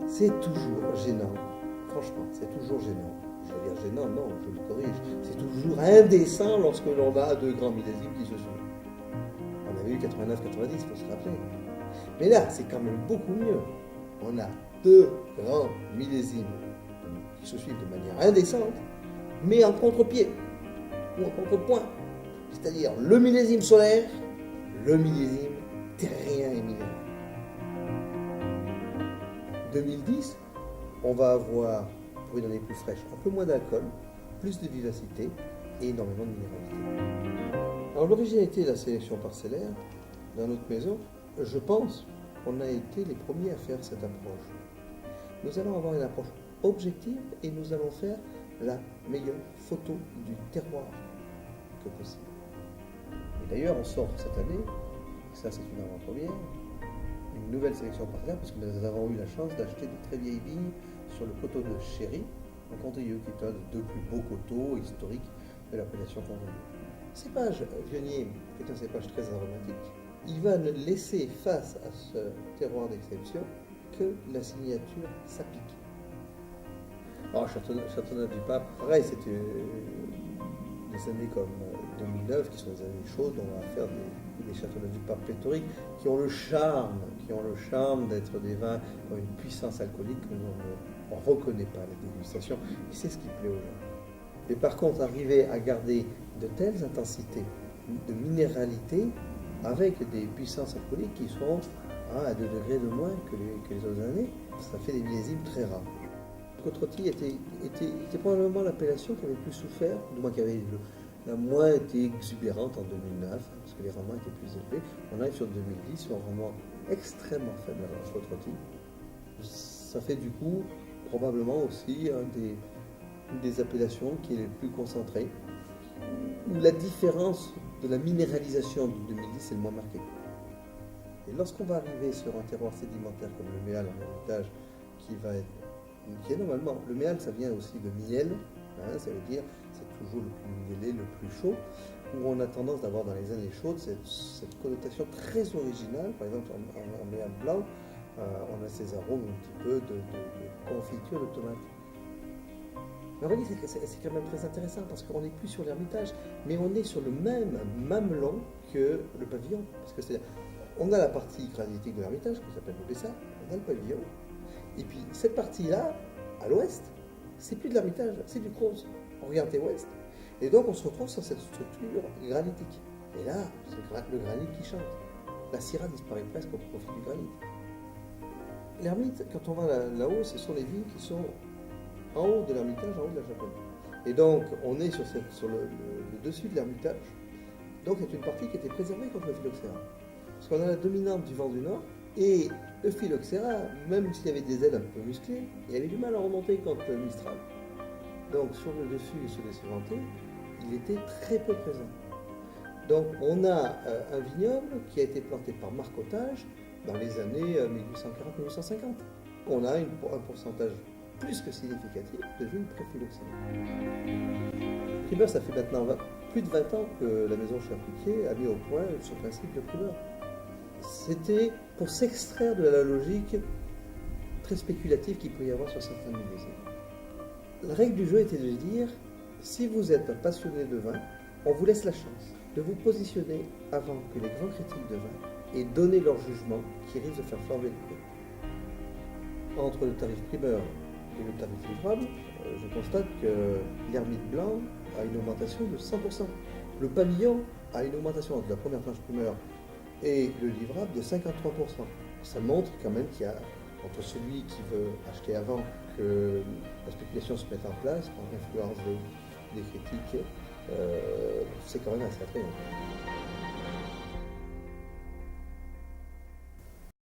c'est toujours gênant. Franchement, c'est toujours gênant. Je vais dire gênant, non, je le corrige. C'est toujours indécent lorsque l'on a deux grands millésimes qui se suivent. On avait eu 89-90, il faut se rappeler. Mais là, c'est quand même beaucoup mieux. On a deux grands millésimes qui se suivent de manière indécente, mais en contre-pied ou en contrepoint. C'est-à-dire le millésime solaire, le millésime terrien et minéral. 2010, on va avoir, pour une année plus fraîche, un peu moins d'alcool, plus de vivacité et énormément de minéralité. Alors l'originalité de la sélection parcellaire, dans notre maison, je pense qu'on a été les premiers à faire cette approche. Nous allons avoir une approche objective et nous allons faire la meilleure photo du terroir que possible. Et d'ailleurs, on sort cette année, et ça c'est une avant-première, une nouvelle sélection parcellaire, parce que nous avons eu la chance d'acheter de très vieilles vignes sur le coteau de Chéry, en Condrieu, qui est un des deux plus beaux coteaux historiques de l'appellation Condrieu. Cépage Viognier est un cépage très aromatique. Il va ne laisser face à ce terroir d'exception que la signature sapique. Alors Châteauneuf-du-Pape, pareil, c'était des années comme 2009, qui sont des années chaudes, on va faire des Châteauneuf-du-Pape pléthoriques qui ont le charme d'être des vins qui ont une puissance alcoolique que l'on ne reconnaît pas à la dégustation, et c'est ce qui plaît aux gens. Et par contre, arriver à garder de telles intensités de minéralité avec des puissances alcooliques qui sont à 2 degrés de moins que les autres années, ça fait des millésimes très rares. Côte-Rôtie était probablement l'appellation qui avait plus souffert, du moins qui avait la moins été exubérante en 2009, parce que les rendements étaient plus élevés. On arrive sur 2010 sur un rendement extrêmement faible à la Côte-Rôtie. Ça fait du coup probablement aussi une des appellations qui est les plus concentrées, où la différence de la minéralisation de 2010 est le moins marquée. Et lorsqu'on va arriver sur un terroir sédimentaire comme le Méal en héritage, qui est normalement, le Méal ça vient aussi de miel, hein, ça veut dire c'est toujours le plus miellé, le plus chaud, où on a tendance d'avoir dans les années chaudes cette connotation très originale. Par exemple en Méal blanc, on a ces arômes un petit peu de confiture de tomate. Mais vous voyez, c'est quand même très intéressant parce qu'on n'est plus sur l'Ermitage, mais on est sur le même mamelon que le pavillon. Parce que c'est-à-dire, on a la partie granitique de l'Ermitage qui s'appelle le Bessart, on a le pavillon, et puis cette partie-là, à l'ouest, c'est plus de l'Ermitage, c'est du Crozes, orienté ouest. Et donc on se retrouve sur cette structure granitique. Et là, c'est le granit qui chante. La Syrah disparaît presque au profit du granit. L'ermite, quand on va là-haut, ce sont les vignes qui sont en haut de l'Ermitage, en haut de la chapelle. Et donc, on est sur le dessus de l'Ermitage. Donc, c'est une partie qui était préservée contre le phylloxéra. Parce qu'on a la dominante du vent du nord, et le phylloxéra, même s'il y avait des ailes un peu musclées, il avait du mal à remonter contre le Mistral. Donc, sur le dessus et sur les suivantés, il était très peu présent. Donc, on a un vignoble qui a été planté par marcottage dans les années 1840-1850. On a un pourcentage plus que significatif de vignes pré-phylloxéra. Primeur, ça fait maintenant plus de 20 ans que la maison Chapuquier a mis au point ce principe de primeur. C'était pour s'extraire de la logique très spéculative qu'il peut y avoir sur certains millésimes. La règle du jeu était de dire, si vous êtes un passionné de vin, on vous laisse la chance de vous positionner avant que les grands critiques de vin aient donné leur jugement qui risque de faire flamber le prix. Entre le tarif primeur et le tarif livrable, je constate que l'ermite blanc a une augmentation de 100%. Le pavillon a une augmentation entre la première tranche primeur et le livrable de 53%. Ça montre quand même qu'il y a, entre celui qui veut acheter avant que la spéculation se mette en place, par l'influence des critiques, c'est quand même assez attrayant.